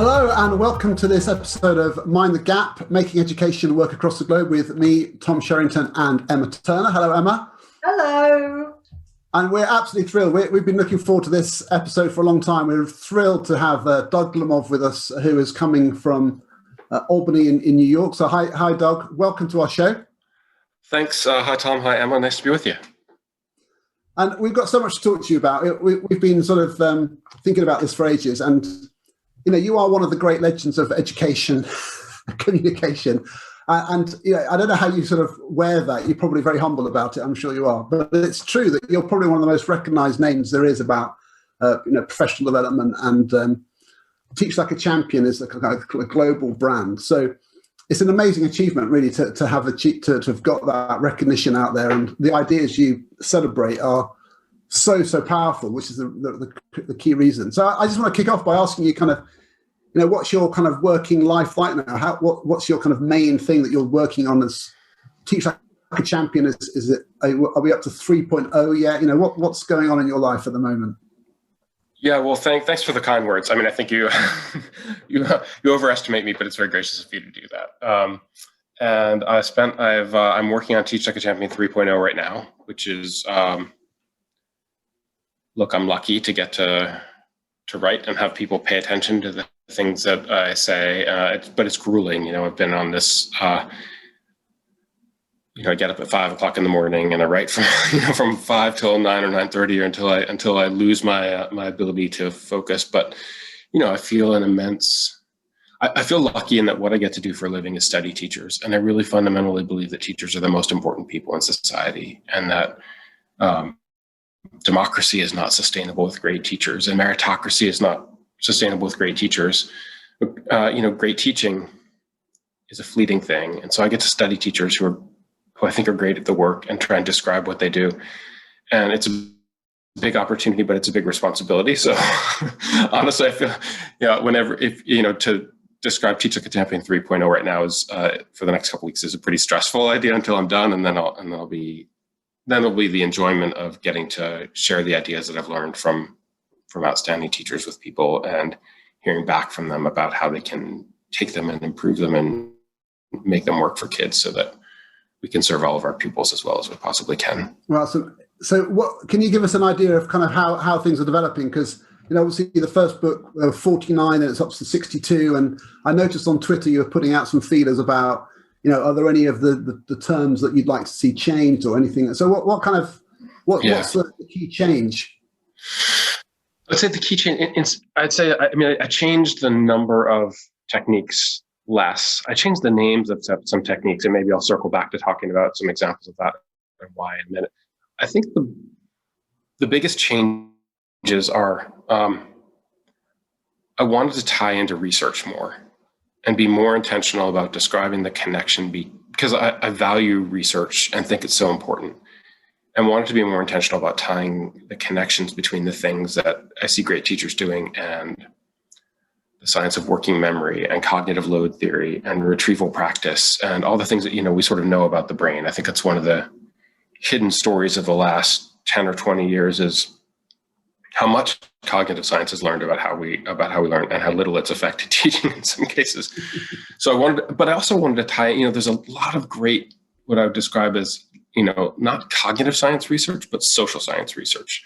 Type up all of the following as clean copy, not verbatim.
Hello and welcome to this episode of Mind the Gap, Making Education Work Across the Globe with me, Tom Sherrington and Emma Turner. Hello, Emma. Hello. And we're absolutely thrilled. We've been looking forward to this episode for a long time. We're thrilled to have Doug Lemov with us, who is coming from Albany in New York. So hi, Doug. Welcome to our show. Thanks. Hi, Tom. Hi, Emma. Nice to be with you. And we've got so much to talk to you about. We've been sort of thinking about this for ages. And, you know, you are one of the great legends of education, communication. And you know, I don't know how you sort of wear that. You're probably very humble about it. I'm sure you are. But it's true that you're probably one of the most recognized names there is about professional development. And Teach Like a Champion is a global brand. So it's an amazing achievement, really, to have got that recognition out there. And the ideas you celebrate are so powerful, which is the key reason. So I just want to kick off by asking you kind of, you know, what's your kind of working life like now? What's your kind of main thing that you're working on as Teach Like a Champion? Is it, are we up to 3.0 yet? You know, what's going on in your life at the moment? Yeah, well, thanks for the kind words. I mean, I think you you overestimate me, but it's very gracious of you to do that. And I'm working on Teach Like a Champion 3.0 right now, which is look, I'm lucky to get to write and have people pay attention to the things that I say, but it's grueling. You know, I've been on this. I get up at 5 o'clock in the morning and I write from 5 till 9 or 9:30 or until I lose my ability to focus. But I feel I feel lucky in that what I get to do for a living is study teachers, and I really fundamentally believe that teachers are the most important people in society, and that democracy is not sustainable with great teachers, and meritocracy is not sustainable with great teachers. Great teaching is a fleeting thing, and so I get to study teachers who I think are great at the work and try and describe what they do. And it's a big opportunity, but it's a big responsibility. So honestly, I feel, to describe Teach Like a Champion 3.0 right now is for the next couple of weeks is a pretty stressful idea until I'm done. And then there'll be the enjoyment of getting to share the ideas that I've learned from outstanding teachers with people and hearing back from them about how they can take them and improve them and make them work for kids so that we can serve all of our pupils as well as we possibly can. Well, so what can you give us an idea of kind of how things are developing? Because, obviously the first book, 49 and it's up to 62. And I noticed on Twitter, you were putting out some feelers about, are there any of the terms that you'd like to see changed or anything? So what's the key change? I'd say the key change, I changed the number of techniques less. I changed the names of some techniques, and maybe I'll circle back to talking about some examples of that and why in a minute. I think the biggest changes are I wanted to tie into research more and be more intentional about describing the connection because I value research and think it's so important, and wanted to be more intentional about tying the connections between the things that I see great teachers doing and the science of working memory and cognitive load theory and retrieval practice and all the things that, we sort of know about the brain. I think that's one of the hidden stories of the last 10 or 20 years is how much cognitive science has learned about how we learn and how little it's affected teaching in some cases. So I also wanted to tie, there's a lot of great, what I would describe as, not cognitive science research, but social science research.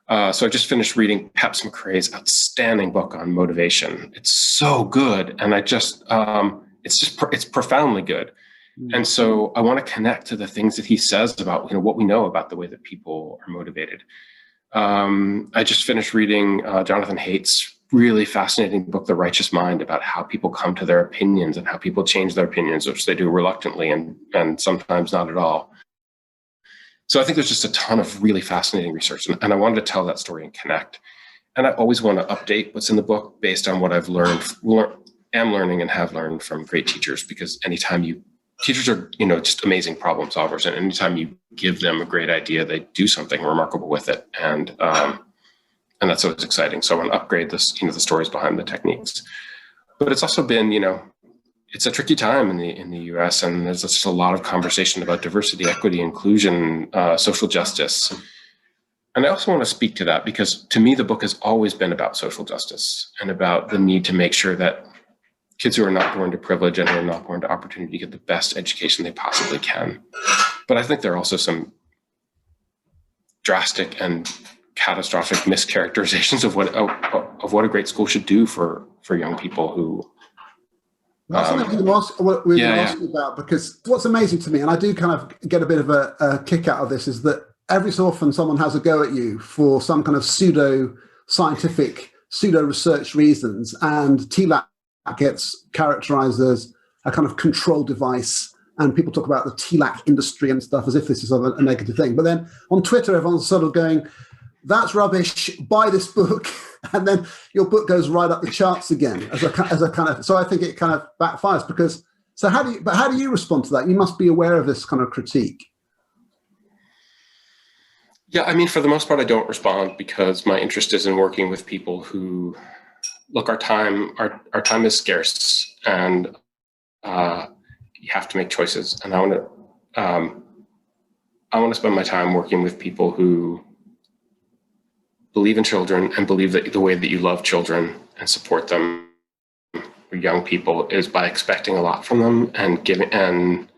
So I just finished reading Peps McRae's outstanding book on motivation. It's so good. And it's profoundly good. Mm-hmm. And so I want to connect to the things that he says about, what we know about the way that people are motivated. I just finished reading Jonathan Haidt's really fascinating book, The Righteous Mind, about how people come to their opinions and how people change their opinions, which they do reluctantly and sometimes not at all. So I think there's just a ton of really fascinating research, and I wanted to tell that story and connect. And I always want to update what's in the book based on what I've am learning and have learned from great teachers, because teachers are, just amazing problem solvers. And anytime you give them a great idea, they do something remarkable with it. And that's always exciting. So I want to upgrade this, the stories behind the techniques. But it's also been, it's a tricky time in the U.S., and there's just a lot of conversation about diversity, equity, inclusion, social justice. And I also want to speak to that because to me, the book has always been about social justice and about the need to make sure that kids who are not born to privilege and who are not born to opportunity get the best education they possibly can. But I think there are also some drastic and catastrophic mischaracterizations of what a great school should do for young people who. That's something we're going to ask you about, because what's amazing to me, and I do kind of get a bit of a kick out of this, is that every so often someone has a go at you for some kind of pseudo-scientific, pseudo-research reasons, and TLAC gets characterized as a kind of control device, and people talk about the TLAC industry and stuff as if this is a negative thing. But then on Twitter, everyone's sort of going, that's rubbish, buy this book, and then your book goes right up the charts again as a kind of, so I think it kind of backfires because, so how do you respond to that? You must be aware of this kind of critique. Yeah, I mean, for the most part, I don't respond because my interest is in working with people who, look, our time is scarce, and you have to make choices. And I want to spend my time working with people who believe in children and believe that the way that you love children and support them, or young people, is by expecting a lot from them and giving and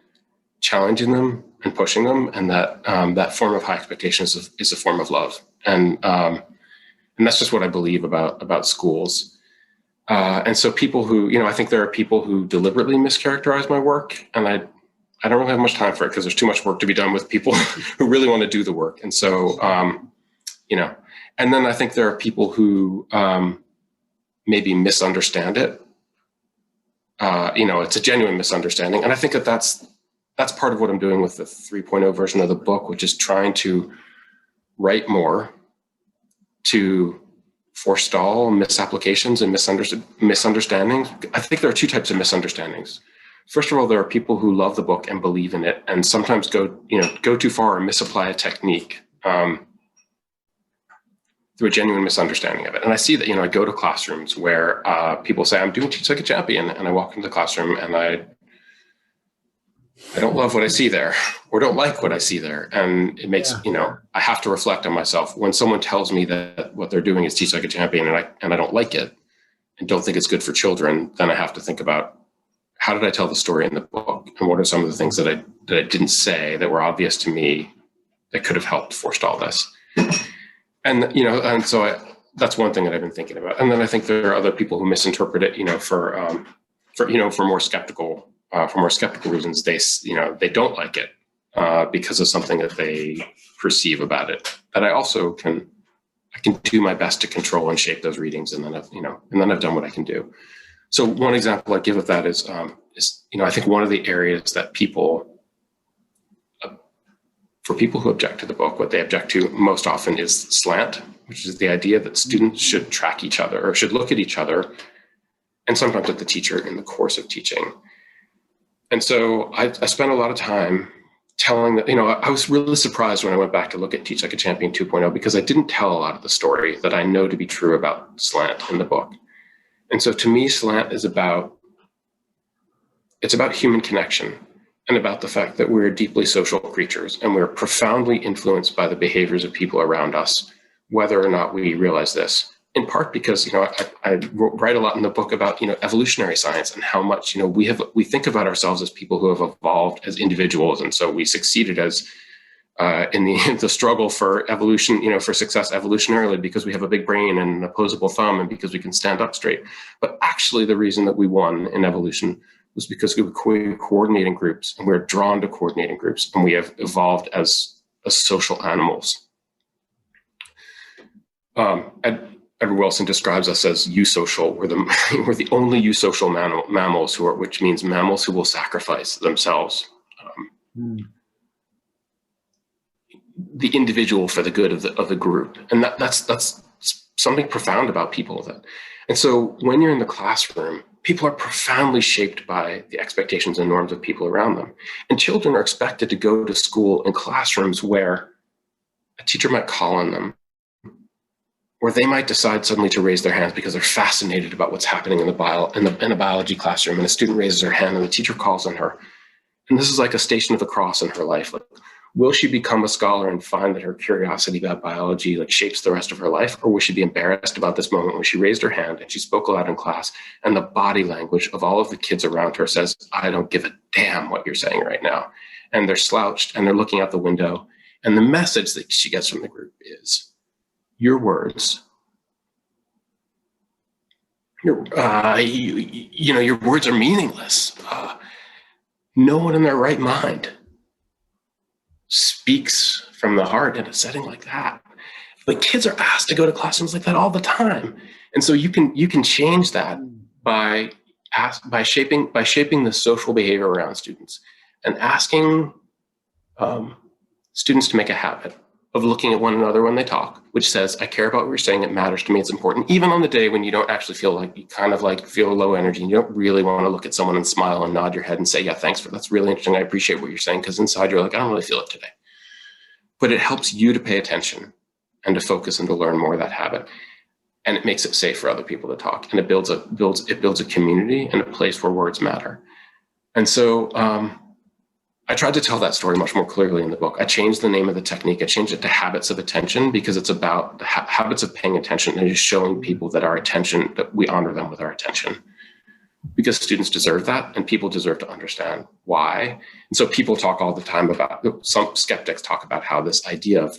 challenging them and pushing them, and that form of high expectations is a form of love, and that's just what I believe about schools. And so people who, I think there are people who deliberately mischaracterize my work, and I don't really have much time for it because there's too much work to be done with people who really want to do the work. And so, and then I think there are people who maybe misunderstand it. It's a genuine misunderstanding, and I think that's part of what I'm doing with the 3.0 version of the book, which is trying to write more to forestall misapplications and misunderstandings. I think there are two types of misunderstandings. First of all, there are people who love the book and believe in it, and sometimes go too far and misapply a technique through a genuine misunderstanding of it. And I see that, I go to classrooms where people say, I'm doing Teach Like a Champion, and I walk into the classroom and I don't love what I see there, or don't like what I see there. And it makes, I have to reflect on myself. When someone tells me that what they're doing is Teach Like a Champion, and I don't like it and don't think it's good for children, then I have to think about, how did I tell the story in the book? And what are some of the things that I didn't say that were obvious to me that could have helped forestall this? And, and so that's one thing that I've been thinking about. And then I think there are other people who misinterpret it, for more skeptical reasons. They don't like it because of something that they perceive about it. That I also can do my best to control and shape those readings, and then I've done what I can do. So one example I give of that is I think one of the areas that for people who object to the book, what they object to most often is slant, which is the idea that students should track each other or should look at each other, and sometimes at the teacher in the course of teaching. And so I spent a lot of time telling that, I was really surprised when I went back to look at Teach Like a Champion 2.0, because I didn't tell a lot of the story that I know to be true about slant in the book. And so to me, slant is about human connection, and about the fact that we're deeply social creatures and we're profoundly influenced by the behaviors of people around us, whether or not we realize this. In part because, I write a lot in the book about, evolutionary science and how much, we think about ourselves as people who have evolved as individuals. And so we succeeded as in the struggle for evolution, for success evolutionarily, because we have a big brain and an opposable thumb, and because we can stand up straight. But actually the reason that we won in evolution was because we were coordinating groups, and we're drawn to coordinating groups, and we have evolved as social animals. Edward Wilson describes us as eusocial. We're the only eusocial mammals which means mammals who will sacrifice themselves, the individual for the good of the group, and that's something profound about people. And so when you're in the classroom, people are profoundly shaped by the expectations and norms of people around them, and children are expected to go to school in classrooms where a teacher might call on them, or they might decide suddenly to raise their hands because they're fascinated about what's happening in a biology classroom, and a student raises her hand and the teacher calls on her. And this is like a station of the cross in her life. Like, will she become a scholar and find that her curiosity about biology like shapes the rest of her life? Or will she be embarrassed about this moment when she raised her hand and she spoke aloud in class and the body language of all of the kids around her says, I don't give a damn what you're saying right now. And they're slouched and they're looking out the window. And the message that she gets from the group is, your words, your words are meaningless. No one in their right mind speaks from the heart in a setting like that. Like, kids are asked to go to classrooms like that all the time. And so you can change that by shaping the social behavior around students and asking students to make a habit of looking at one another when they talk, which says, I care about what you're saying, it matters to me, it's important, even on the day when you don't actually feel like, you kind of like feel low energy and you don't really want to look at someone and smile and nod your head and say, yeah, thanks that's really interesting, I appreciate what you're saying, because inside you're like, I don't really feel it today. But it helps you to pay attention and to focus and to learn more of that habit. And it makes it safe for other people to talk. And it builds a community and a place where words matter. And so I tried to tell that story much more clearly in the book. I changed the name of the technique. I changed it to habits of attention, because it's about the habits of paying attention and just showing people that our attention, that we honor them with our attention, because students deserve that and people deserve to understand why. And so people talk all the time about, some skeptics talk about how this idea of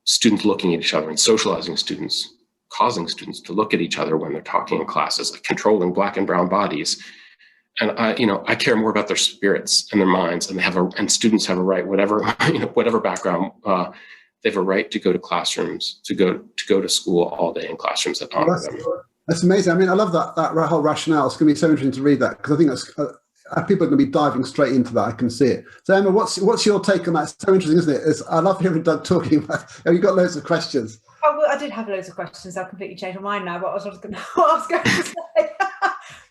students looking at each other and socializing students, causing students to look at each other when they're talking in classes, like controlling Black and brown bodies. And I care more about their spirits and their minds, and students have a right, whatever background, they have a right to go to classrooms, to go to school all day in classrooms that honor them. That's amazing. I mean, I love that whole rationale. It's going to be so interesting to read that, because I think that's people are going to be diving straight into that. I can see it. So Emma, what's your take on that? It's so interesting, isn't it? I love hearing Doug talking about. You've got loads of questions. Oh, well, I did have loads of questions. I've completely changed my mind now. What I was going to say.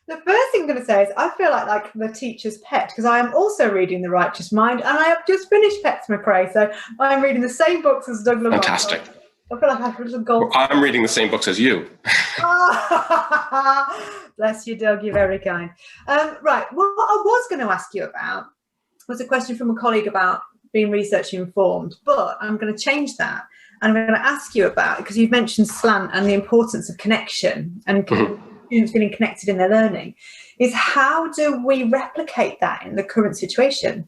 The first thing I'm going to say is I feel like the teacher's pet, because I am also reading The Righteous Mind, and I have just finished Pets McRae, so I'm reading the same books as Doug Lemov. Fantastic. I feel like I have a little gold. Well, I'm reading the same books as you. Bless you, Doug. You're very kind. Right. What I was going to ask you about was a question from a colleague about being research informed, but I'm going to change that. And I'm going to ask you about, because you've mentioned slant and the importance of connection and students feeling connected in their learning, is how do we replicate that in the current situation?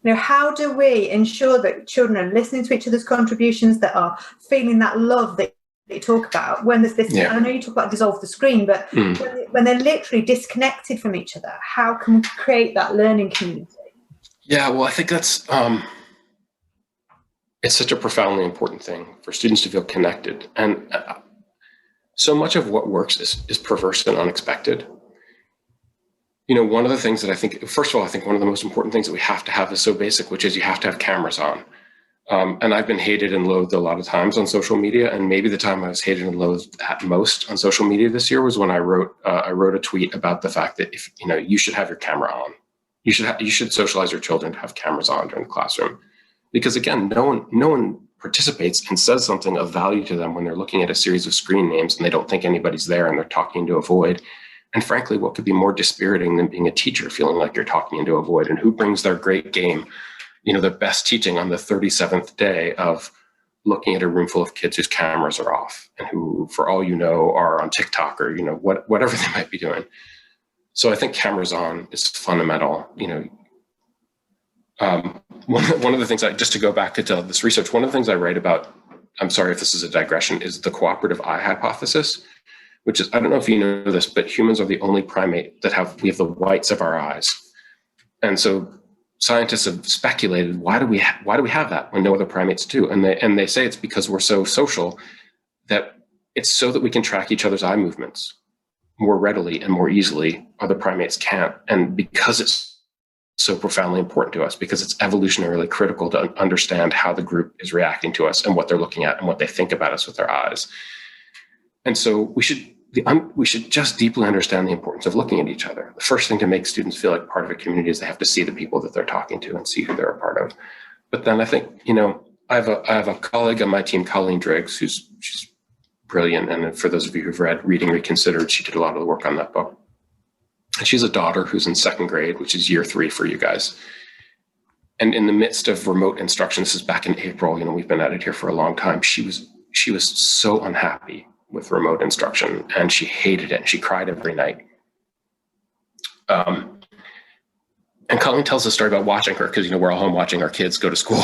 How do we ensure that children are listening to each other's contributions, that are feeling that love that you talk about when there's this, I know you talk about dissolve the screen, but when they're literally disconnected from each other, how can we create that learning community? Yeah, well, I think that's, it's such a profoundly important thing for students to feel connected. And so much of what works is perverse and unexpected. One of the things that I think, first of all, I think one of the most important things that we have to have is so basic, which is you have to have cameras on. And I've been hated and loathed a lot of times on social media. And maybe the time I was hated and loathed at most on social media this year was when I wrote a tweet about the fact that if you should have your camera on. You should socialize your children to have cameras on during the classroom, because again, no one participates and says something of value to them when they're looking at a series of screen names and they don't think anybody's there and they're talking into a void. And frankly, what could be more dispiriting than being a teacher feeling like you're talking into a void? And who brings their great game, their best teaching on the 37th day of looking at a room full of kids whose cameras are off and who, for all you know, are on TikTok or, whatever they might be doing. So I think cameras on is fundamental. One of the things just to go back to this research, one of the things I write about, I'm sorry if this is a digression, is the cooperative eye hypothesis, which is, I don't know if you know this, but humans are the only primate that we have the whites of our eyes. And so scientists have speculated, why do we have that when no other primates do? And they say it's because we're so social that it's so that we can track each other's eye movements more readily and more easily. Other primates can't. And because it's so profoundly important to us, because it's evolutionarily critical to understand how the group is reacting to us and what they're looking at and what they think about us with their eyes. And so we should just deeply understand the importance of looking at each other. The first thing to make students feel like part of a community is they have to see the people that they're talking to and see who they're a part of. But then I think, I have a colleague on my team, Colleen Driggs, she's brilliant. And for those of you who've read Reading Reconsidered, she did a lot of the work on that book. And she's a daughter who's in second grade, which is year 3 for you guys. And in the midst of remote instruction, this is back in April, we've been at it here for a long time. She was so unhappy with remote instruction, and she hated it, and she cried every night. And Colleen tells a story about watching her, because we're all home watching our kids go to school.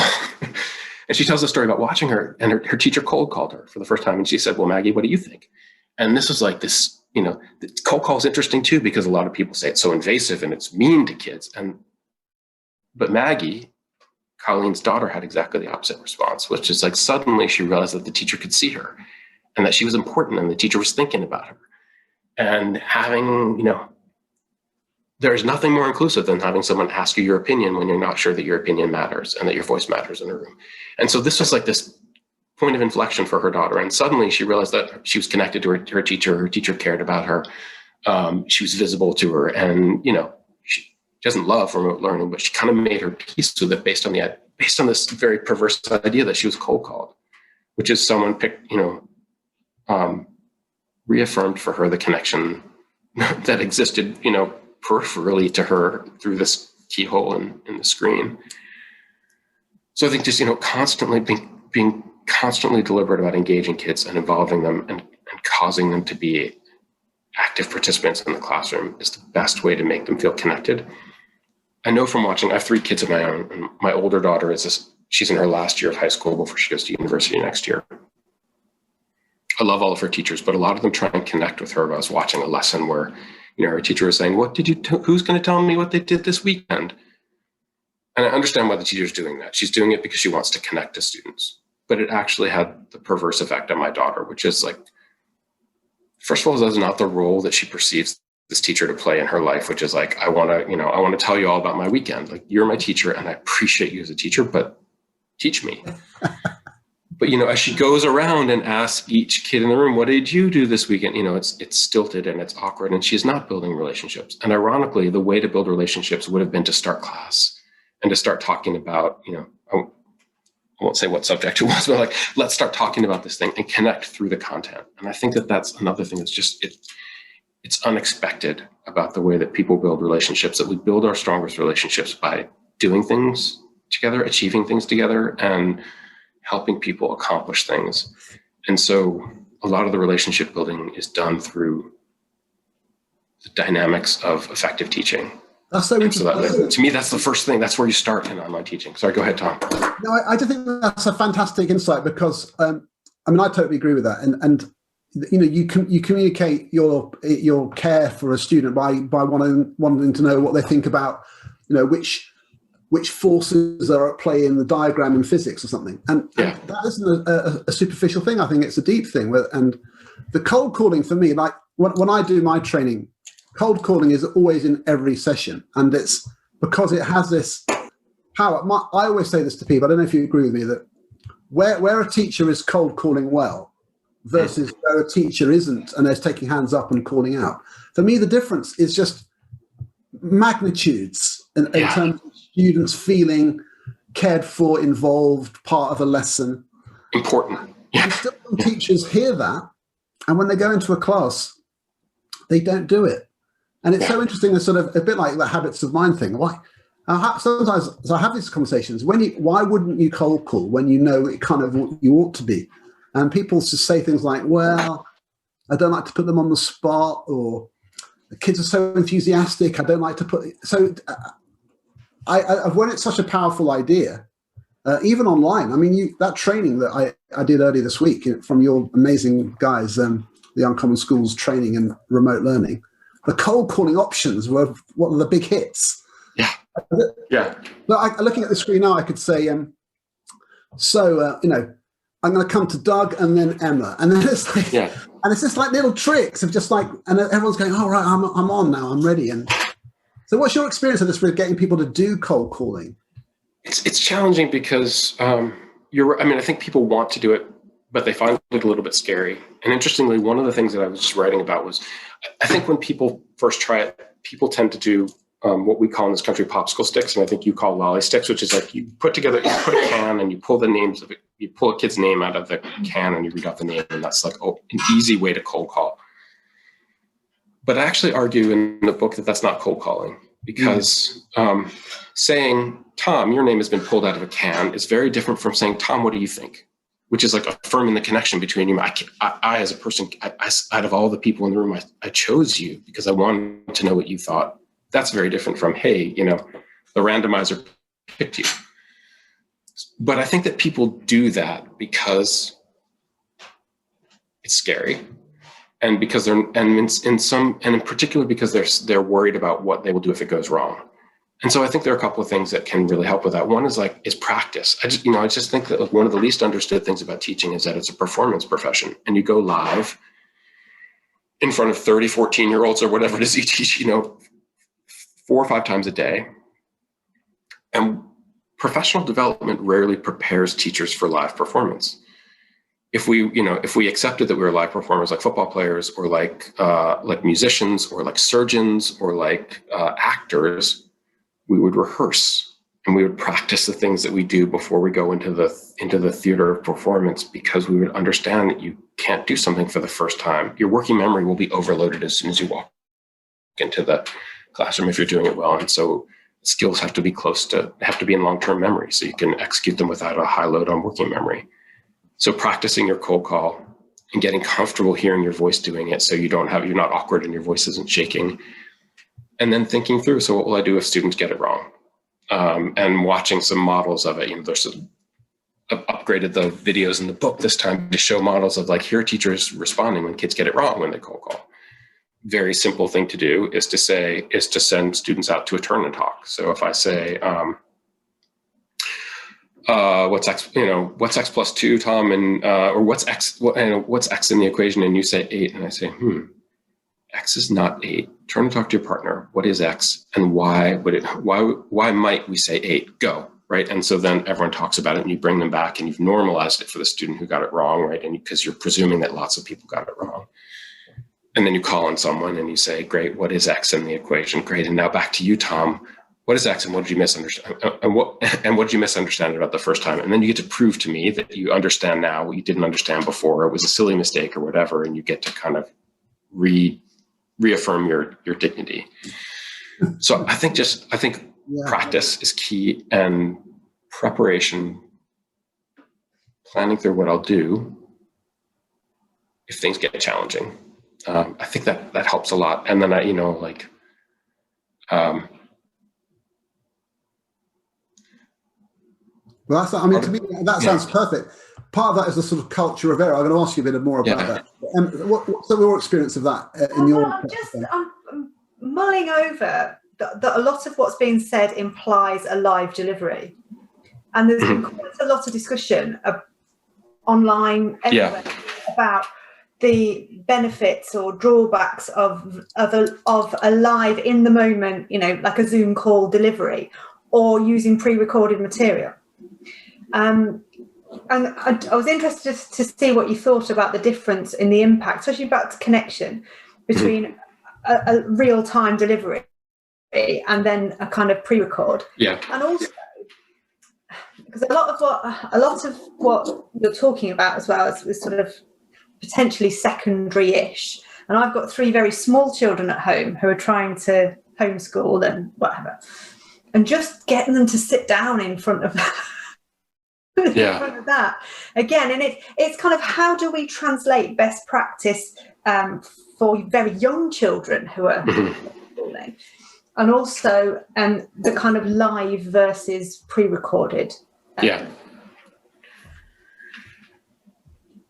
And she tells a story about watching her, and her teacher cold called her for the first time, and she said, "Well, Maggie, what do you think?" And this was like this, the cold call is interesting too, because a lot of people say it's so invasive and it's mean to kids. But Maggie, Colleen's daughter, had exactly the opposite response, which is like suddenly she realized that the teacher could see her, and that she was important, and the teacher was thinking about her. And having, there's nothing more inclusive than having someone ask you your opinion when you're not sure that your opinion matters and that your voice matters in a room. And so this was like this point of inflection for her daughter. And suddenly she realized that she was connected to her teacher. Her teacher cared about her. She was visible to her. And, she doesn't love remote learning, but she kind of made her peace with it based on this very perverse idea that she was cold called, which is someone reaffirmed for her the connection that existed, peripherally to her through this keyhole in the screen. So I think just, constantly being constantly deliberate about engaging kids and involving them and causing them to be active participants in the classroom is the best way to make them feel connected. I know from watching, I have 3 kids of my own, and my older daughter she's in her last year of high school before she goes to university next year. I love all of her teachers, but a lot of them try and connect with her. I was watching a lesson where her teacher was saying, who's going to tell me what they did this weekend? And I understand why the teacher's doing that. She's doing it because she wants to connect to students. But it actually had the perverse effect on my daughter, which is like, first of all, that's not the role that she perceives this teacher to play in her life, which is like, I want to tell you all about my weekend. Like, you're my teacher and I appreciate you as a teacher, but teach me. But, as she goes around and asks each kid in the room, what did you do this weekend? It's stilted and it's awkward, and she's not building relationships. And ironically, the way to build relationships would have been to start class and to start talking about, I won't say what subject it was, but like, let's start talking about this thing and connect through the content. And I think that that's another thing that's just, it's unexpected about the way that people build relationships, that we build our strongest relationships by doing things together, achieving things together, and helping people accomplish things. And so a lot of the relationship building is done through the dynamics of effective teaching. That's so interesting. So to me, that's the first thing. That's where you start in online teaching. Sorry, go ahead, Tom. No, I just think that's a fantastic insight, because I totally agree with that. And you communicate your care for a student by wanting to know what they think about, which forces are at play in the diagram in physics or something. And that isn't a superficial thing. I think it's a deep thing. And the cold calling for me, like when I do my training, cold calling is always in every session. And it's because it has this power. I always say this to people, I don't know if you agree with me, that where a teacher is cold calling well versus where a teacher isn't and is taking hands up and calling out. For me, the difference is just magnitudes in terms of students feeling cared for, involved, part of a lesson. Important. And still some teachers hear that, and when they go into a class, they don't do it. And it's so interesting, it's sort of a bit like the habits of mind thing. Why? Sometimes I have these conversations. Why wouldn't you cold call when you know it kind of you ought to be? And people just say things like, well, I don't like to put them on the spot, or the kids are so enthusiastic, I don't like to put... So when it's such a powerful idea, even online, that training that I did earlier this week from your amazing guys, the Uncommon Schools training and remote learning, the cold calling options were one of the big hits. Yeah. But looking at the screen now, I could say, I'm going to come to Doug and then Emma. And then it's like, and it's just like little tricks of just like, and everyone's going, oh, right, I'm on now, I'm ready. And so what's your experience of this with getting people to do cold calling? It's challenging because I think people want to do it, but they find it a little bit scary. And interestingly, one of the things that I was just writing about was, I think when people first try it, people tend to do what we call in this country popsicle sticks, and I think you call lolly sticks, which is like you put a can and you pull the names of it, you pull a kid's name out of the can and you read out the name, and that's like an easy way to cold call. But I actually argue in the book that that's not cold calling, because saying Tom, your name has been pulled out of a can is very different from saying, Tom, what do you think? Which is like affirming the connection between you. I as a person, out of all the people in the room, I chose you because I wanted to know what you thought. That's very different from, hey, the randomizer picked you. But I think that people do that because it's scary. And because in particular because they're worried about what they will do if it goes wrong. And so I think there are a couple of things that can really help with that. One is practice. I just think that one of the least understood things about teaching is that it's a performance profession, and you go live in front of 30, 14-year-olds or whatever it is you teach, 4 or 5 times a day. And professional development rarely prepares teachers for live performance. If we accepted that we were live performers like football players or like musicians or like surgeons or like actors, we would rehearse and we would practice the things that we do before we go into the theater of performance, because we would understand that you can't do something for the first time. Your working memory will be overloaded as soon as you walk into the classroom if you're doing it well. And so skills have to be in long-term memory so you can execute them without a high load on working memory. So practicing your cold call and getting comfortable hearing your voice doing it so you're not awkward and your voice isn't shaking. And then thinking through, so what will I do if students get it wrong? And watching some models of it. I've upgraded the videos in the book this time to show models of like, here are teachers responding when kids get it wrong when they cold call. Very simple thing to do is to send students out to a turn and talk. So if I say, what's x plus 2, Tom, and or what's x in the equation, and you say 8, and I say, x is not 8. Turn and talk to your partner. What is x, and why might we say 8? Go, right? And so then everyone talks about it, and you bring them back, and you've normalized it for the student who got it wrong, right? And because you're presuming that lots of people got it wrong. And then you call on someone and you say, great, what is x in the equation? Great, and now back to you, Tom. What is x, and what did you misunderstand? And what did you misunderstand about the first time? And then you get to prove to me that you understand now what you didn't understand before. It was a silly mistake or whatever, and you get to kind of reaffirm your dignity. So I think practice is key, and preparation, planning through what I'll do if things get challenging. I think that helps a lot. And then well, to me, that sounds perfect. Part of that is the sort of culture of error. I'm going to ask you a bit more about that. What's your experience of that in your? I'm mulling over that a lot of what's being said implies a live delivery, and there's been quite a lot of discussion online everywhere about the benefits or drawbacks of a live in the moment, like a Zoom call delivery, or using pre-recorded material. And I was interested to see what you thought about the difference in the impact, especially about the connection between a real-time delivery and then a kind of pre-record. Yeah. And also, because a lot of what you're talking about as well is sort of potentially secondary-ish. And I've got 3 very small children at home who are trying to homeschool and whatever, and just getting them to sit down in front of in front of that again. And it's kind of, how do we translate best practice for very young children who are schooling, and also the kind of live versus pre-recorded.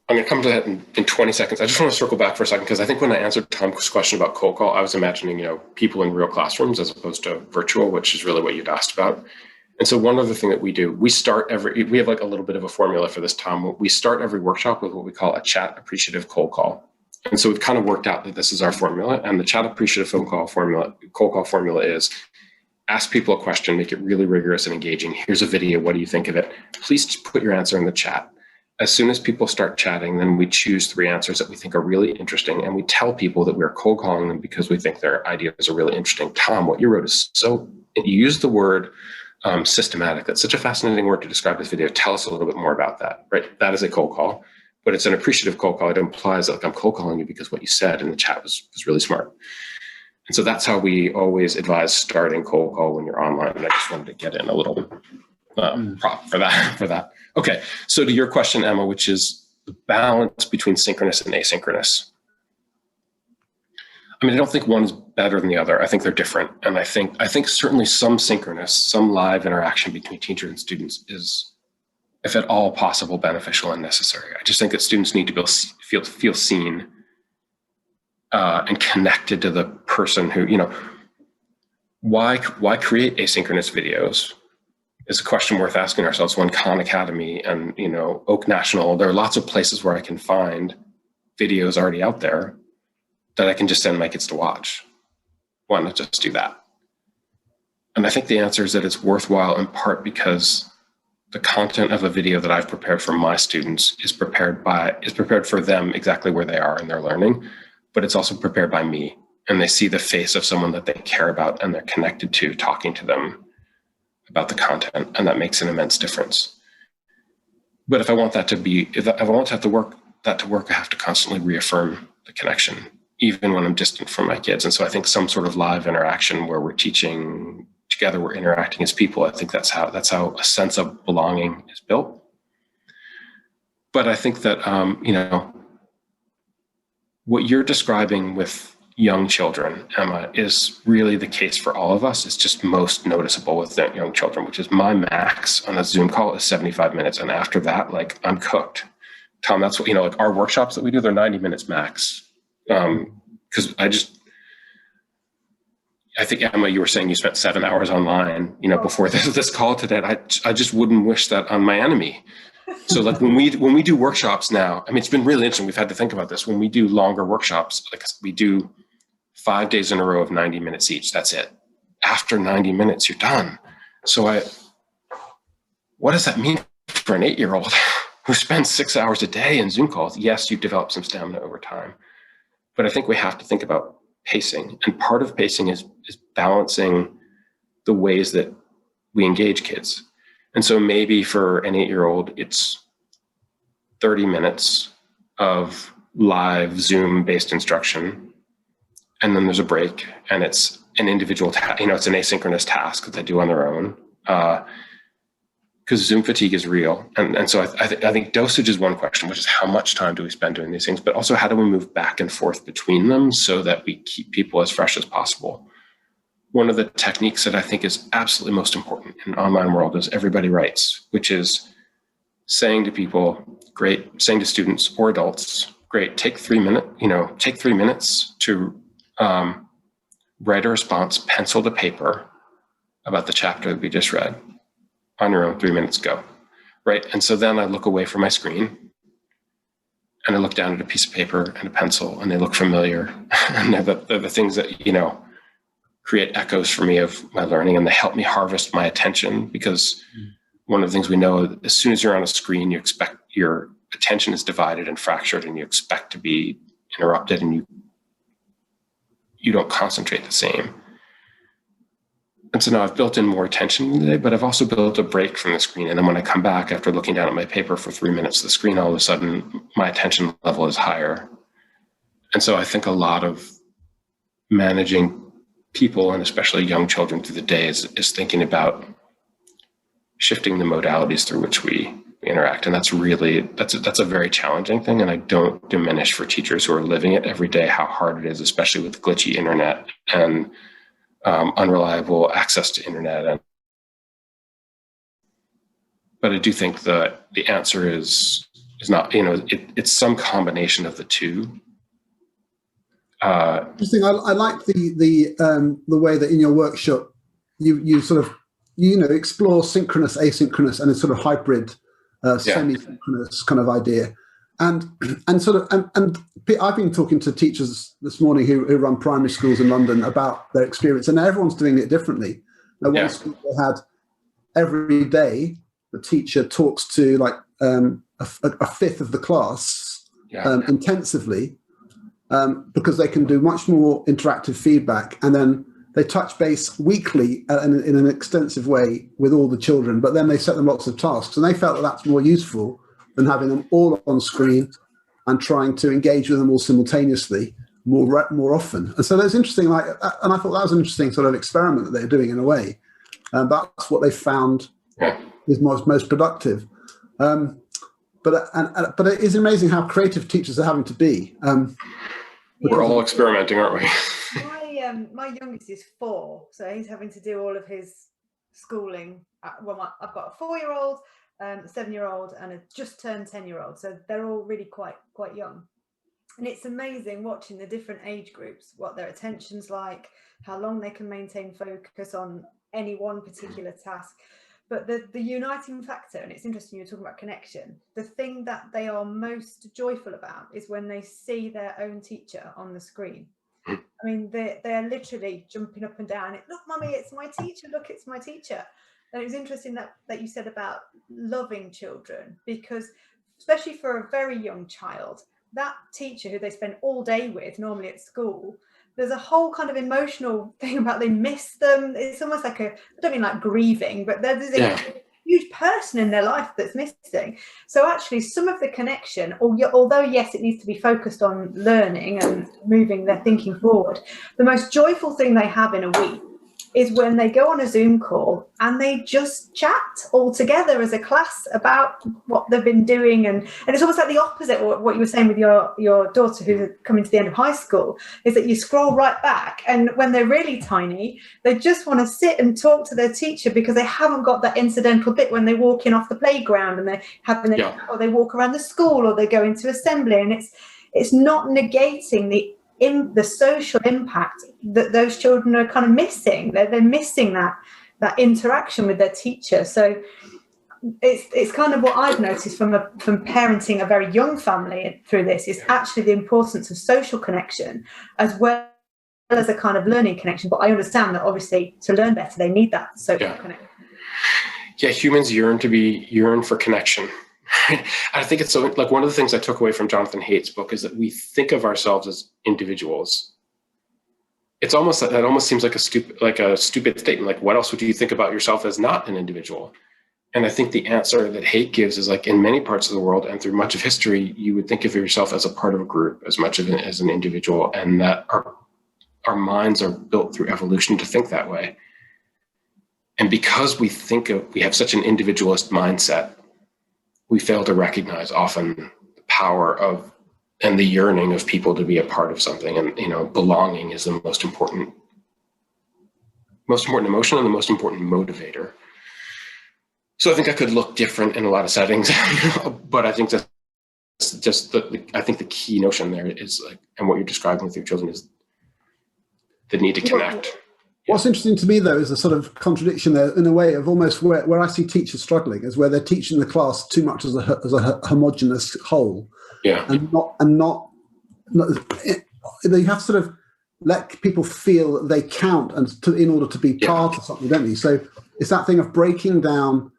I'm going to come to that in 20 seconds. I just want to circle back for a second, because I think when I answered Tom's question about cold call, I was imagining, people in real classrooms as opposed to virtual, which is really what you'd asked about. And so one other thing that we do, we have like a little bit of a formula for this, Tom. We start every workshop with what we call a chat appreciative cold call. And so we've kind of worked out that this is our formula, and the chat appreciative cold call formula is ask people a question, make it really rigorous and engaging. Here's a video. What do you think of it? Please put your answer in the chat. As soon as people start chatting, then we choose 3 answers that we think are really interesting, and we tell people that we're cold calling them because we think their ideas are really interesting. Tom, what you wrote is you used the word systematic. That's such a fascinating word to describe this video. Tell us a little bit more about that, right? That is a cold call, but it's an appreciative cold call. It implies that I'm cold calling you because what you said in the chat was really smart. And so that's how we always advise starting cold call when you're online. And I just wanted to get in a little prop for that. Okay, so to your question, Emma, which is the balance between synchronous and asynchronous. I mean, I don't think one is better than the other. I think they're different. And I think certainly some synchronous, some live interaction between teacher and students is, if at all possible, beneficial and necessary. I just think that students need to feel seen and connected to the person who, why create asynchronous videos is a question worth asking ourselves. When Khan Academy and, Oak National, there are lots of places where I can find videos already out there that I can just send my kids to watch. Why not just do that? And I think the answer is that it's worthwhile in part because the content of a video that I've prepared for my students is prepared for them exactly where they are in their learning, but it's also prepared by me. And they see the face of someone that they care about and they're connected to, talking to them about the content. And that makes an immense difference. But if I want that to work, I have to constantly reaffirm the connection, even when I'm distant from my kids. And so I think some sort of live interaction where we're teaching together, we're interacting as people. I think that's how a sense of belonging is built. But I think that, what you're describing with young children, Emma, is really the case for all of us. It's just most noticeable with young children, which is my max on a Zoom call is 75 minutes. And after that, I'm cooked. Tom, that's what, our workshops that we do, they're 90 minutes max. Because I think, Emma, you were saying you spent 7 hours online, before this call today. I just wouldn't wish that on my enemy. So when we do workshops now, I mean, it's been really interesting. We've had to think about this. When we do longer workshops, we do 5 days in a row of 90 minutes each. That's it. After 90 minutes, you're done. So what does that mean for an 8-year-old who spends 6 hours a day in Zoom calls? Yes, you've developed some stamina over time. But I think we have to think about pacing. And part of pacing is balancing the ways that we engage kids. And so maybe for an 8-year-old, it's 30 minutes of live Zoom-based instruction. And then there's a break, and it's an individual task, it's an asynchronous task that they do on their own. Because Zoom fatigue is real. And so I think dosage is one question, which is how much time do we spend doing these things, but also how do we move back and forth between them so that we keep people as fresh as possible. One of the techniques that I think is absolutely most important in an online world is everybody writes, which is saying to students or adults, great, take 3 minutes to write a response, pencil to paper about the chapter that we just read. On your own, 3 minutes, go. Right. And so then I look away from my screen and I look down at a piece of paper and a pencil, and they look familiar. And they're the things that, create echoes for me of my learning, and they help me harvest my attention, because one of the things we know, as soon as you're on a screen, you expect your attention is divided and fractured, and you expect to be interrupted, and you don't concentrate the same. And so now I've built in more attention today, but I've also built a break from the screen. And then when I come back after looking down at my paper for 3 minutes, the screen, all of a sudden, my attention level is higher. And so I think a lot of managing people, and especially young children, through the day is thinking about shifting the modalities through which we interact. And that's a very challenging thing. And I don't diminish for teachers who are living it every day how hard it is, especially with glitchy internet and unreliable access to internet. But I do think that the answer is not, it's some combination of the two. Interesting. I like the way that in your workshop you sort of explore synchronous, asynchronous, and a sort of hybrid, semi-synchronous kind of idea. And I've been talking to teachers this morning who run primary schools in London about their experience, and everyone's doing it differently. Now, one school they had every day the teacher talks to a fifth of the class intensively, because they can do much more interactive feedback, and then they touch base weekly in an extensive way with all the children, but then they set them lots of tasks, and they felt that that's more useful than having them all on screen and trying to engage with them all simultaneously. more often. And so that's interesting. And I thought that was an interesting sort of experiment that they're doing in a way. That's what they found is most productive. But it is amazing how creative teachers are having to be. We're all experimenting, aren't we? My youngest is 4, so he's having to do all of his schooling. I've got a 4-year-old, a 7-year-old, and a just turned 10-year-old. So they're all really quite young. And it's amazing watching the different age groups, what their attention's like, how long they can maintain focus on any one particular task. But the uniting factor, and it's interesting you're talking about connection, the thing that they are most joyful about is when they see their own teacher on the screen. I mean, they're literally jumping up and down. Look, mummy, it's my teacher. Look, it's my teacher. And it was interesting that you said about loving children, because especially for a very young child, that teacher who they spend all day with, normally at school, there's a whole kind of emotional thing about they miss them. It's almost like I don't mean like grieving, but there's a huge person in their life that's missing. So actually some of the connection, although yes, it needs to be focused on learning and moving their thinking forward, the most joyful thing they have in a week is when they go on a Zoom call and they just chat all together as a class about what they've been doing. And it's almost like the opposite of what you were saying with your daughter who's coming to the end of high school, is that you scroll right back, and when they're really tiny, they just want to sit and talk to their teacher because they haven't got that incidental bit when they walk in off the playground and they're having or they walk around the school or they go into assembly, and it's not negating the social impact that those children are kind of missing. They're missing that interaction with their teacher. So it's kind of what I've noticed from parenting a very young family through this, is actually the importance of social connection as well as a kind of learning connection. But I understand that obviously to learn better, they need that social connection. Yeah, humans yearn for connection. I think it's so, like, one of the things I took away from Jonathan Haidt's book is that we think of ourselves as individuals. That almost seems like a stupid statement. Like, what else would you think about yourself as not an individual? And I think the answer that Haidt gives is, like, in many parts of the world and through much of history, you would think of yourself as a part of a group as much as an individual, and that our minds are built through evolution to think that way. And because we have such an individualist mindset, we fail to recognize often the power of and the yearning of people to be a part of something. And, belonging is the most important emotion and the most important motivator. So I think I could look different in a lot of settings, but I think that's just I think the key notion there is, like, and what you're describing with your children is the need to connect. What's interesting to me, though, is a sort of contradiction there, in a way, of almost where I see teachers struggling, is where they're teaching the class too much as a homogenous whole, and not they have to sort of let people feel that they count in order to be part of something, don't they? So it's that thing of breaking down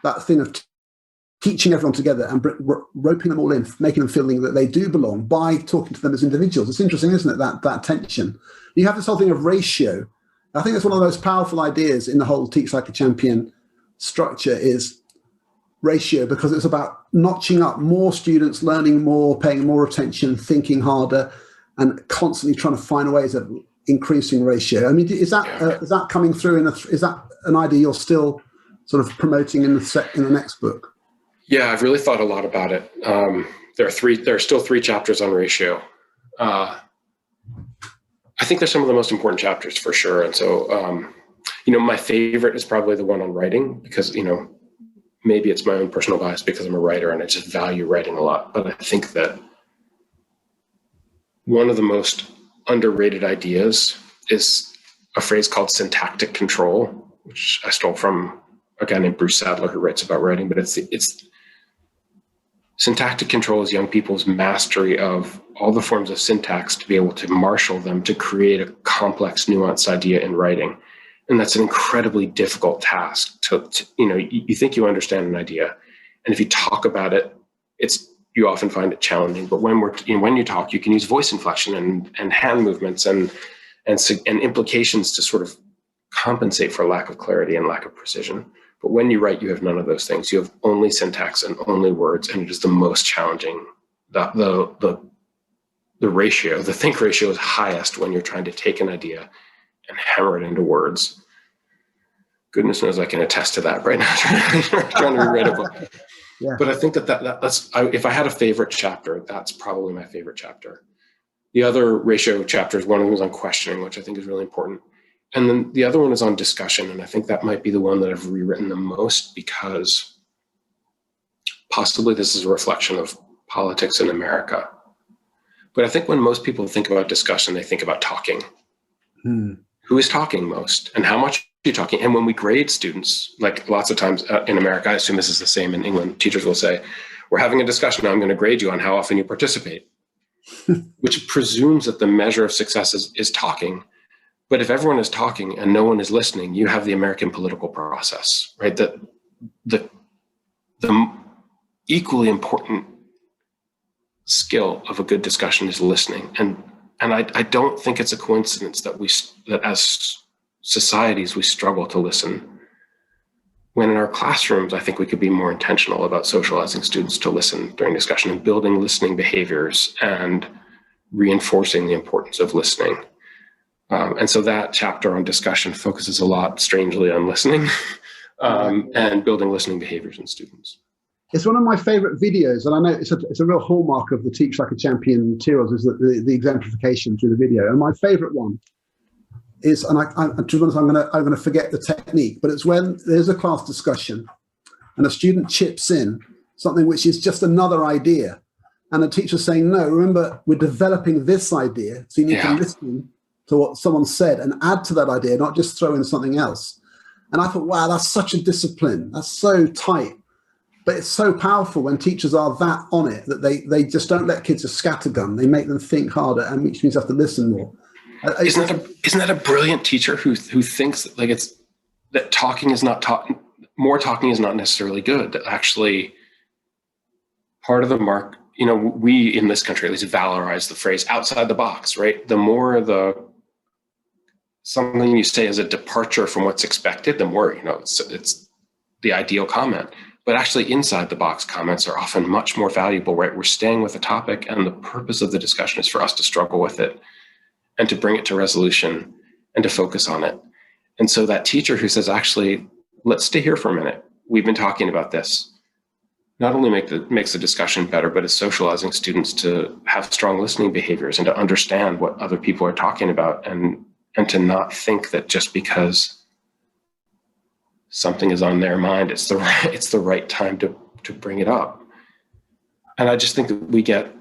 that thing of teaching everyone together and roping them all in, making them feeling that they do belong by talking to them as individuals. It's interesting, isn't it, that tension? You have this whole thing of ratio. I think that's one of the most powerful ideas in the whole Teach Like a Champion structure is ratio, because it's about notching up more students, learning more, paying more attention, thinking harder, and constantly trying to find ways of increasing ratio. I mean, is that coming through? Is that an idea you're still sort of promoting in the next book? Yeah, I've really thought a lot about it. There are still 3 chapters on ratio. I think they're some of the most important chapters for sure. And so, my favorite is probably the one on writing, because, maybe it's my own personal bias because I'm a writer and I just value writing a lot. But I think that one of the most underrated ideas is a phrase called syntactic control, which I stole from a guy named Bruce Sadler who writes about writing. But it's syntactic control is young people's mastery of all the forms of syntax to be able to marshal them to create a complex, nuanced idea in writing. And that's an incredibly difficult task you think you understand an idea. And if you talk about it, you often find it challenging. But when you talk, you can use voice inflection and hand movements and implications to sort of compensate for lack of clarity and lack of precision. But when you write, you have none of those things. You have only syntax and only words, and it is the most challenging. The the think ratio is highest when you're trying to take an idea and hammer it into words. Goodness knows I can attest to that right now, trying to rewrite a book. Yeah. But I think that's if I had a favorite chapter, that's probably my favorite chapter. The other ratio chapters, one of them is on questioning, which I think is really important. And then the other one is on discussion. And I think that might be the one that I've rewritten the most, because possibly this is a reflection of politics in America. But I think when most people think about discussion, they think about talking. Who is talking most and how much are you talking? And when we grade students, like lots of times in America, I assume this is the same in England, teachers will say, we're having a discussion, I'm going to grade you on how often you participate, which presumes that the measure of success is talking. But if everyone is talking and no one is listening, you have the American political process, right? That the equally important skill of a good discussion is listening. And I don't think it's a coincidence that as societies, we struggle to listen. When in our classrooms, I think we could be more intentional about socializing students to listen during discussion and building listening behaviors and reinforcing the importance of listening. And so that chapter on discussion focuses a lot, strangely, on listening and building listening behaviors in students. It's one of my favorite videos, and I know it's a real hallmark of the Teach Like a Champion materials, is that the exemplification through the video. And my favorite one is, and to be honest, I'm going to forget the technique, but it's when there's a class discussion and a student chips in something which is just another idea, and the teacher's saying, no, remember, we're developing this idea, so you need to listen to what someone said and add to that idea, not just throw in something else. And I thought, wow, that's such a discipline. That's so tight. But it's so powerful when teachers are that on it, that they just don't let kids just scattergun. They make them think harder, and which means you have to listen more. Isn't that a brilliant teacher who thinks that, like, it's that talking is not more talking is not necessarily good? That actually part of the mark, we in this country at least valorize the phrase outside the box, right? The more something you say is a departure from what's expected, the more, it's the ideal comment. But actually inside the box comments are often much more valuable, right? We're staying with the topic, and the purpose of the discussion is for us to struggle with it and to bring it to resolution and to focus on it. And so that teacher who says, actually, let's stay here for a minute. We've been talking about this. Not only makes the discussion better, but is socializing students to have strong listening behaviors and to understand what other people are talking about, and to not think that just because something is on their mind, it's the right time to bring it up. And I just think that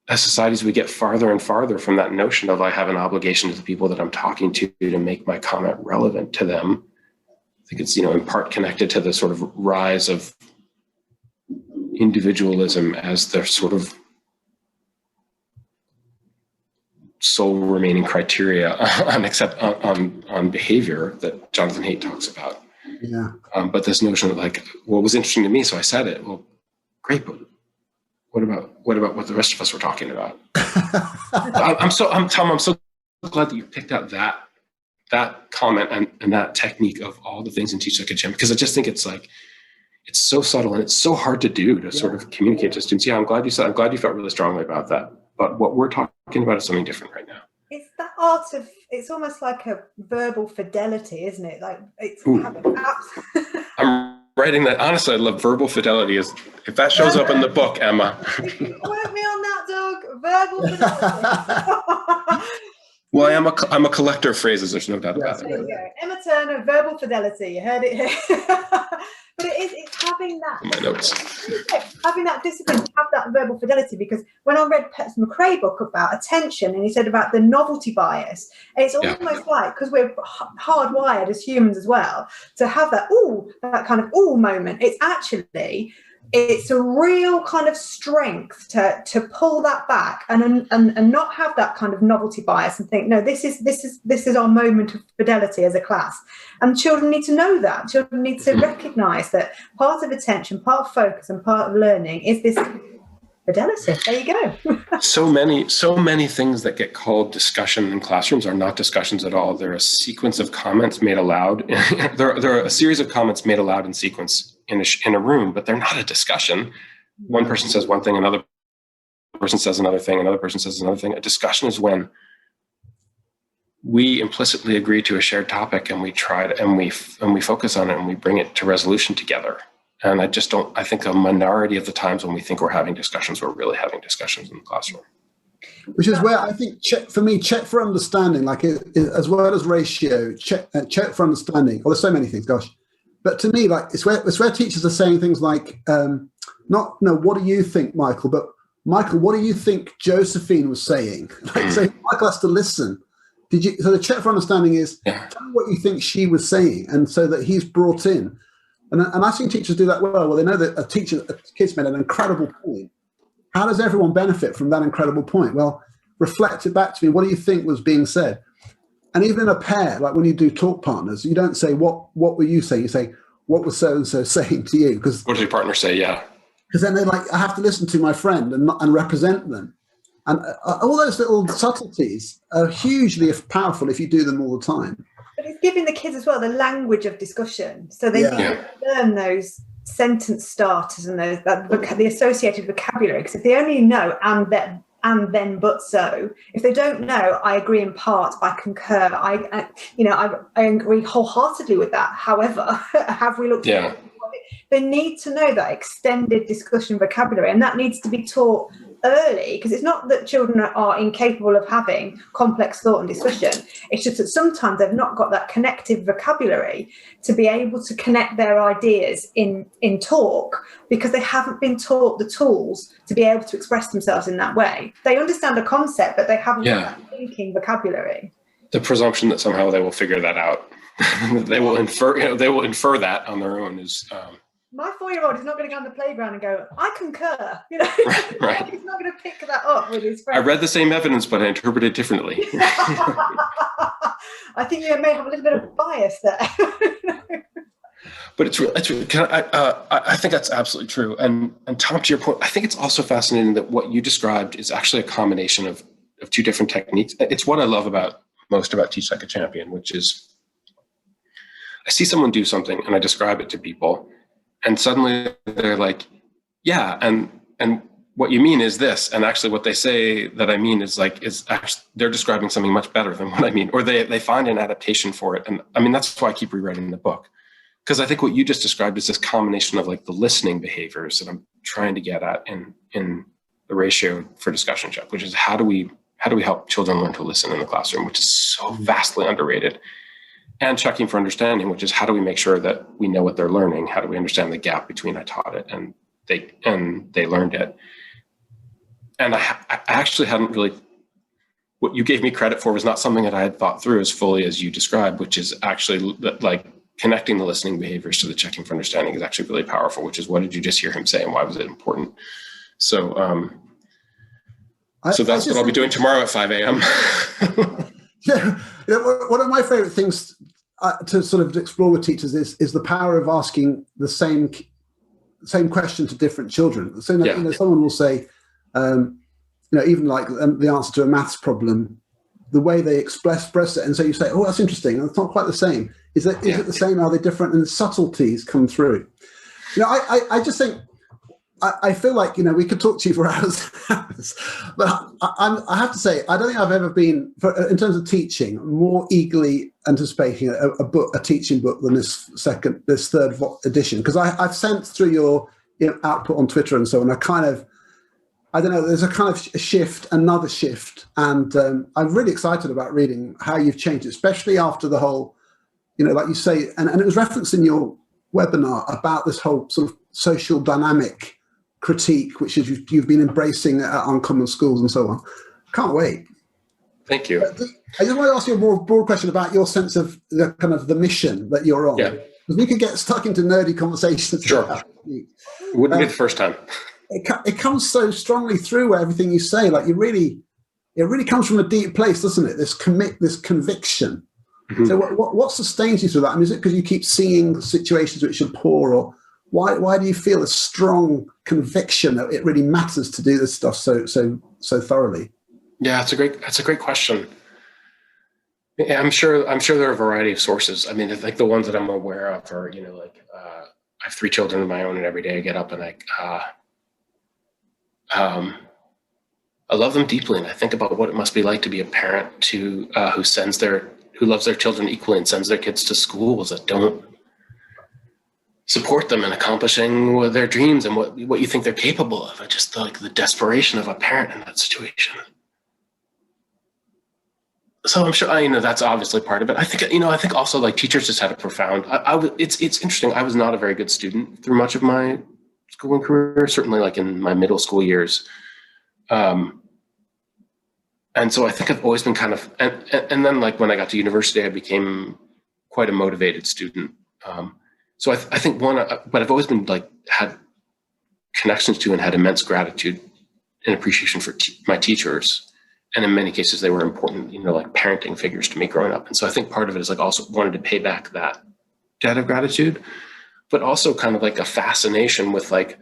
as societies, we get farther and farther from that notion of I have an obligation to the people that I'm talking to make my comment relevant to them. I think it's, in part connected to the sort of rise of individualism as the sort of sole remaining criteria on behavior that Jonathan Haidt talks about. Yeah. But this notion of like, what was interesting to me, so I said it. Well, great, but what about what the rest of us were talking about? I'm so glad that you picked out that comment and that technique of all the things in Teach Like a Champion, because I just think it's so subtle and it's so hard to do to sort of communicate to students. Yeah, I'm glad you felt really strongly about that. But what we're talking about is something different right now. It's that art of, it's almost like a verbal fidelity, isn't it? Like it's I'm writing that. Honestly, I love verbal fidelity. If that shows up in the book, Emma. Work me on that, Doug. Verbal fidelity. Well, I'm a collector of phrases. There's no doubt about it. There you go. Emma Turner, verbal fidelity. You heard it here. But it's having that. My notes. Having that discipline, to have that verbal fidelity, because when I read Pet's McRae book about attention, and he said about the novelty bias, it's almost like, because we're hardwired as humans as well, to have that kind of moment. It's a real kind of strength to pull that back and not have that kind of novelty bias and think, no, this is our moment of fidelity as a class. And children need to know that. Children need to recognise that part of attention, part of focus, and part of learning is this fidelity. There you go. So many things that get called discussion in classrooms are not discussions at all. They're a sequence of comments made aloud. There are a series of comments made aloud in sequence in a room, but they're not a discussion. One person says one thing, another person says another thing, another person says another thing. A discussion is when we implicitly agree to a shared topic and we try to, and we focus on it and we bring it to resolution together. And I think a minority of the times when we think we're having discussions, we're really having discussions in the classroom. Which is where I think check for understanding, like as well as ratio, check for understanding. Oh, there's so many things, gosh. But to me, like it's where teachers are saying things like, what do you think, Michael? But Michael, what do you think Josephine was saying? Like, so Michael has to listen. So the check for understanding is tell me what you think she was saying, and so that he's brought in. And I've seen teachers do that well. Well, they know that a kid's made an incredible point. How does everyone benefit from that incredible point? Well, reflect it back to me. What do you think was being said? And even in a pair, like when you do talk partners, you don't say, what were you saying? You say, what was so-and-so saying to you? Because what did your partner say? Yeah. Because then they're like, I have to listen to my friend and represent them. And all those little subtleties are hugely powerful if you do them all the time. But it's giving the kids as well the language of discussion. So they need to learn those sentence starters and the associated vocabulary. Because if they only know and then but so, if they don't know, I agree in part, I concur, I agree wholeheartedly with that. However, have we looked at it? They need to know that extended discussion vocabulary, and that needs to be taught early, because it's not that children are incapable of having complex thought and discussion. It's just that sometimes they've not got that connective vocabulary to be able to connect their ideas in talk, because they haven't been taught the tools to be able to express themselves in that way. They understand a concept, but they haven't got thinking vocabulary. The presumption that somehow they will figure that out, they will infer that on their own is. My 4-year-old is not going to go on the playground and go, I concur. Right. He's not going to pick that up with his friends. I read the same evidence, but I interpreted it differently. I think you may have a little bit of bias there. But it's I think that's absolutely true. And Tom, to your point, I think it's also fascinating that what you described is actually a combination of two different techniques. It's what I love most about Teach Like a Champion, which is I see someone do something and I describe it to people. And suddenly they're like, yeah, and what you mean is this. And actually what they say that I mean is actually, they're describing something much better than what I mean, or they find an adaptation for it. And I mean, that's why I keep rewriting the book. Because I think what you just described is this combination of like the listening behaviors that I'm trying to get at in the ratio for discussion check, which is how do we help children learn to listen in the classroom, which is so vastly underrated. And checking for understanding, which is how do we make sure that we know what they're learning? How do we understand the gap between I taught it and they learned it? And I actually hadn't really, what you gave me credit for was not something that I had thought through as fully as you described, which is actually like connecting the listening behaviors to the checking for understanding is actually really powerful, which is what did you just hear him say and why was it important? So, so that's what I'll be doing tomorrow at 5 a.m. Yeah, one of my favorite things to sort of explore with teachers is the power of asking the same question to different children. So someone will say, even like the answer to a maths problem, the way they express it, and so you say, oh, that's interesting. It's not quite the same. Is it the same? Are they different? And the subtleties come through. I just think. I feel like, we could talk to you for hours, but I have to say, I don't think I've ever been, in terms of teaching, more eagerly anticipating a teaching book than this third edition, because I've sent through your output on Twitter and so on. I don't know, there's a kind of shift, another shift, and I'm really excited about reading how you've changed, especially after the whole, like you say, and it was referenced in your webinar about this whole sort of social dynamic critique, which is you've been embracing at Uncommon Schools and so on. Can't wait. Thank you. I just want to ask you a more broad question about your sense of the kind of the mission that you're on. Yeah. Because we could get stuck into nerdy conversations. Sure. It wouldn't be the first time. It comes so strongly through everything you say. Like it really comes from a deep place, doesn't it? This conviction. Mm-hmm. So what sustains you through that? I mean, is it because you keep seeing situations which are poor, or why do you feel a strong conviction that it really matters to do this stuff so thoroughly? Yeah, that's a great question. Yeah, I'm sure there are a variety of sources. I mean, like the ones that I'm aware of are, I have 3 children of my own, and every day I get up and I love them deeply, and I think about what it must be like to be a parent who loves their children equally and sends their kids to schools that don't support them in accomplishing their dreams and what you think they're capable of. I just like the desperation of a parent in that situation. So I'm sure, that's obviously part of it. I think also like teachers just had a profound, it's interesting. I was not a very good student through much of my schooling career, certainly like in my middle school years. And so I think I've always been kind of, and then like when I got to university, I became quite a motivated student. So I think but I've always been like had connections to and had immense gratitude and appreciation for my teachers. And in many cases, they were important, like parenting figures to me growing up. And so I think part of it is like also wanted to pay back that debt of gratitude, but also kind of like a fascination with like,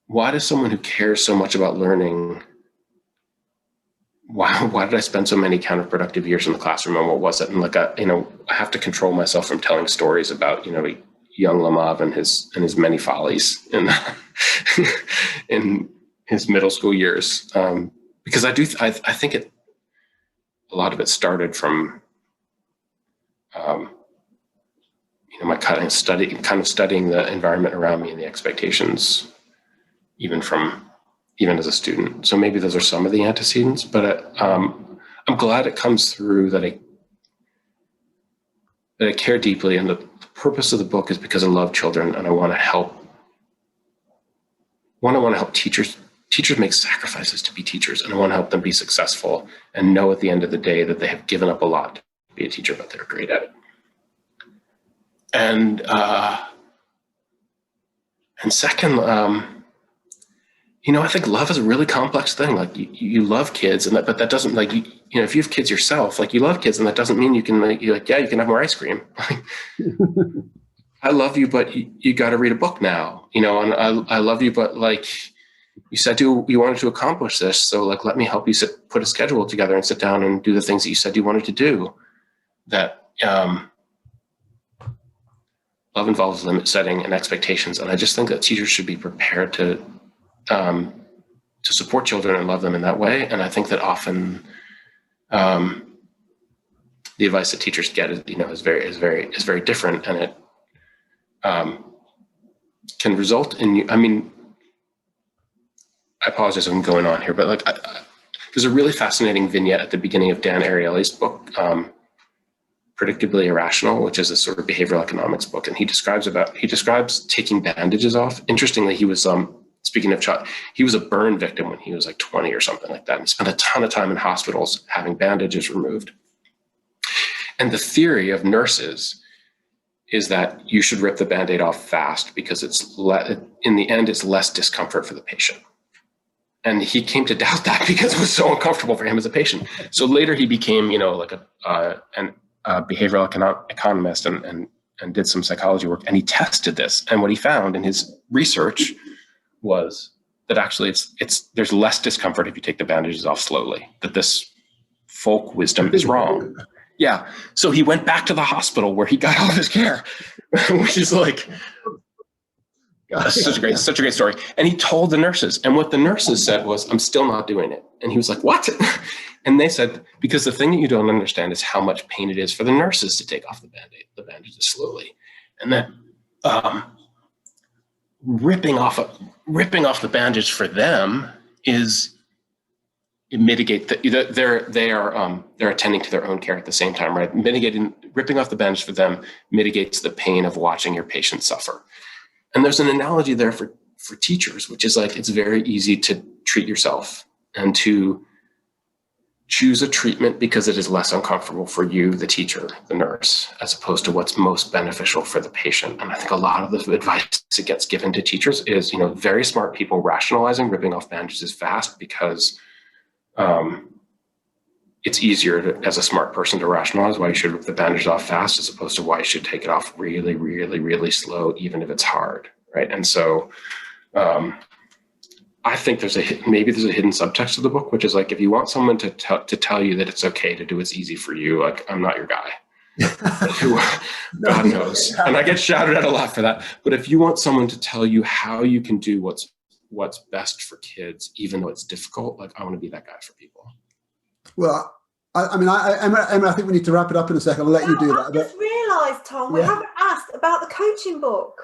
why does someone who cares so much about learning, why did I spend so many counterproductive years in the classroom, and what was it? And like, I have to control myself from telling stories about, young Lemov and his many follies in his middle school years. Because I think a lot of it started from, my kind of studying the environment around me and the expectations, even as a student. So maybe those are some of the antecedents, but I'm glad it comes through that I care deeply, and the purpose of the book is because I love children and I want to help. I want to help teachers. Teachers make sacrifices to be teachers, and I want to help them be successful and know at the end of the day that they have given up a lot to be a teacher, but they're great at it. And second, I think love is a really complex thing. Like you love kids, but that doesn't like if you have kids yourself, like you love kids, and that doesn't mean you can you can have more ice cream. I love you, but you got to read a book now, and I love you, but like. You said you wanted to accomplish this, so like let me help you put a schedule together and sit down and do the things that you said you wanted to do. That love involves limit setting and expectations, and I just think that teachers should be prepared to support children and love them in that way. And I think that often the advice that teachers get is very different, and it can result in I apologize if I'm going on here, but like there's a really fascinating vignette at the beginning of Dan Ariely's book, Predictably Irrational, which is a sort of behavioral economics book. And he describes taking bandages off. Interestingly, he was, speaking of child, he was a burn victim when he was like 20 or something like that. And spent a ton of time in hospitals having bandages removed. And the theory of nurses is that you should rip the Band-Aid off fast because in the end, it's less discomfort for the patient. And he came to doubt that because it was so uncomfortable for him as a patient. So later he became, like a behavioral economist and did some psychology work. And he tested this. And what he found in his research was that actually there's less discomfort if you take the bandages off slowly, that this folk wisdom is wrong. Yeah. So he went back to the hospital where he got all of his care, which is like, such a great story. And he told the nurses, and what the nurses said was, I'm still not doing it. And he was like, what? And they said, because the thing that you don't understand is how much pain it is for the nurses to take off the bandages slowly. And that ripping off the bandage for them they're attending to their own care at the same time, right? Ripping off the bandage for them mitigates the pain of watching your patient suffer. And there's an analogy there for teachers, which is like, it's very easy to treat yourself and to choose a treatment because it is less uncomfortable for you, the teacher, the nurse, as opposed to what's most beneficial for the patient. And I think a lot of the advice that gets given to teachers is, very smart people rationalizing ripping off bandages fast because it's easier as a smart person to rationalize why you should rip the bandage off fast as opposed to why you should take it off really, really, really slow, even if it's hard, right? And so I think maybe there's a hidden subtext of the book, which is like, if you want someone to tell you that it's okay to do what's easy for you, like, I'm not your guy. God knows. And I get shouted at a lot for that. But if you want someone to tell you how you can do what's what's best for kids, even though it's difficult. Like, I want to be that guy for people. Well, Emma, I think we need to wrap it up in a second. I'll let you do that. I just realised, Tom, we haven't asked about the coaching book.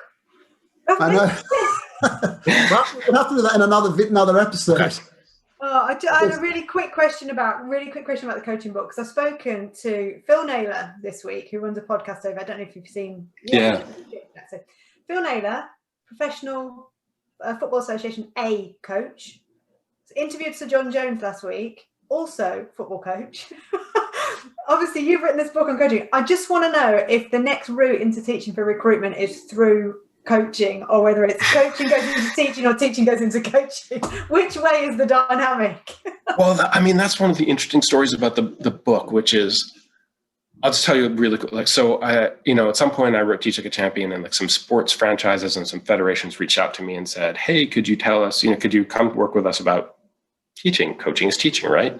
I know. We'll have to do that in another episode. Okay. Oh, I had a really quick question about the coaching book, because I've spoken to Phil Naylor this week, who runs a podcast over. I don't know if you've seen. Yeah. So Phil Naylor, Professional Football Association A coach, interviewed Sir John Jones last week, also football coach. Obviously, you've written this book on coaching. I just want to know if the next route into teaching for recruitment is through coaching, or whether it's coaching goes into teaching or teaching goes into coaching. Which way is the dynamic? Well, that's one of the interesting stories about the book, which is, I'll just tell you really quick. Like, so I, at some point I wrote Teach Like a Champion, and like some sports franchises and some federations reached out to me and said, hey, could you tell us, could you come work with us about teaching? Coaching is teaching, right?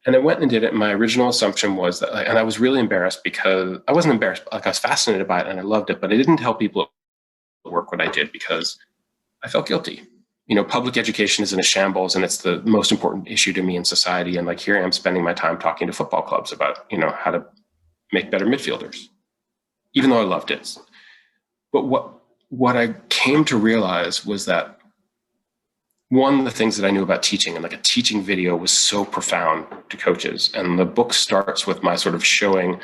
And I went and did it. And my original assumption was that, and I was really embarrassed, because I wasn't embarrassed, like I was fascinated by it and I loved it, but I didn't tell people at work what I did because I felt guilty. Public education is in a shambles, and it's the most important issue to me in society. And like, here I am spending my time talking to football clubs about, how to make better midfielders, even though I loved it. But what I came to realize was that one of the things that I knew about teaching, and like a teaching video, was so profound to coaches. And the book starts with my sort of showing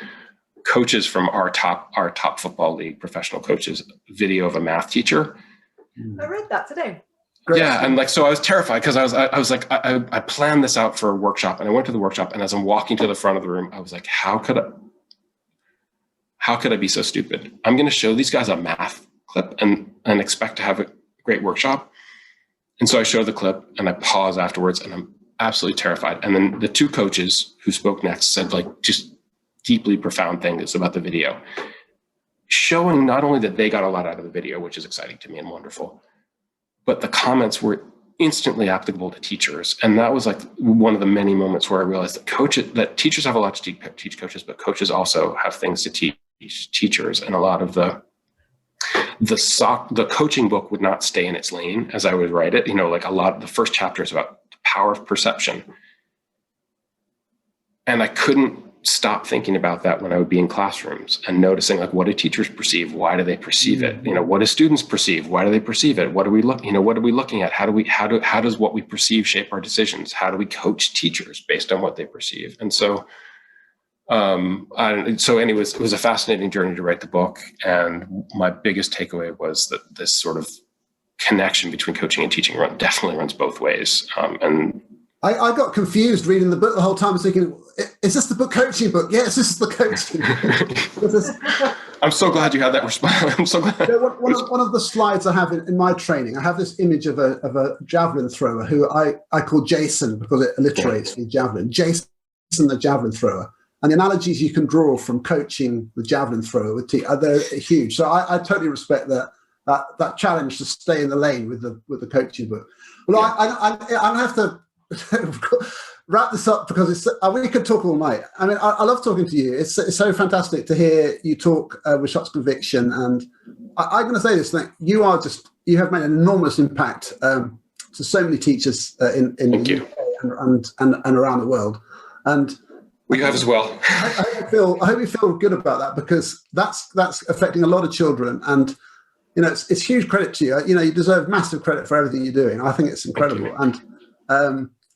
coaches from our top football league, professional coaches, video of a math teacher. I read that today. Great. Yeah, and like, so I was terrified, because I was like, I planned this out for a workshop, and I went to the workshop, and as I'm walking to the front of the room, I was like, how could I be so stupid? I'm going to show these guys a math clip and expect to have a great workshop. And so I show the clip, and I pause afterwards, and I'm absolutely terrified. And then the two coaches who spoke next said like just deeply profound things about the video, showing not only that they got a lot out of the video, which is exciting to me and wonderful, but the comments were instantly applicable to teachers. And that was like one of the many moments where I realized that teachers have a lot to teach coaches, but coaches also have things to teach teachers. And a lot of the coaching book would not stay in its lane as I would write it. Like a lot of the first chapter is about the power of perception. And I couldn't stop thinking about that when I would be in classrooms and noticing, like, what do teachers perceive? Why do they perceive it? What do students perceive? Why do they perceive it? What are we looking at? How does what we perceive shape our decisions? How do we coach teachers based on what they perceive? And so, anyways, it was a fascinating journey to write the book. And my biggest takeaway was that this sort of connection between coaching and teaching definitely runs both ways. And I got confused reading the book the whole time. I was thinking, is this the book coaching book? Yes, this is the coaching book. I'm so glad you had that response. I'm so glad. One of the slides I have in my training, I have this image of a javelin thrower who I call Jason, because it alliterates the javelin. Jason, the javelin thrower. And the analogies you can draw from coaching the javelin thrower with they're huge. So I totally respect that challenge to stay in the lane with the coaching book. Well, yeah. I have to wrap this up, because we could talk all night. I mean, I love talking to you. It's so fantastic to hear you talk with such conviction. And I'm going to say this thing: you have made an enormous impact to so many teachers in the UK and around the world. And we have as well. I hope you feel good about that, because that's affecting a lot of children. And it's huge credit to you. You deserve massive credit for everything you're doing. I think it's incredible. And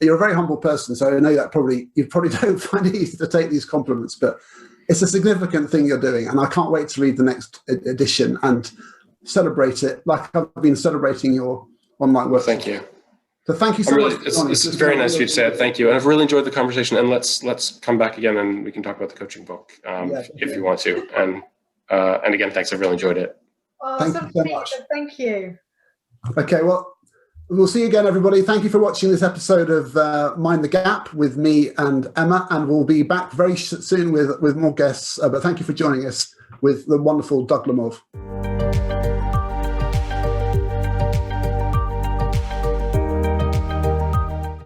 you're a very humble person, so I know that you probably don't find it easy to take these compliments, but it's a significant thing you're doing, and I can't wait to read the next edition and celebrate it like I've been celebrating your online work. Thank you. So thank you so much. It's very nice of you to say it. Thank you, and I've really enjoyed the conversation. And let's come back again, and we can talk about the coaching book if you want to. And again, thanks. I've really enjoyed it. Oh, thank you so much. Thank you. Okay, well, we'll see you again, everybody. Thank you for watching this episode of Mind the Gap with me and Emma, and we'll be back very soon with more guests. But thank you for joining us with the wonderful Doug Lemov.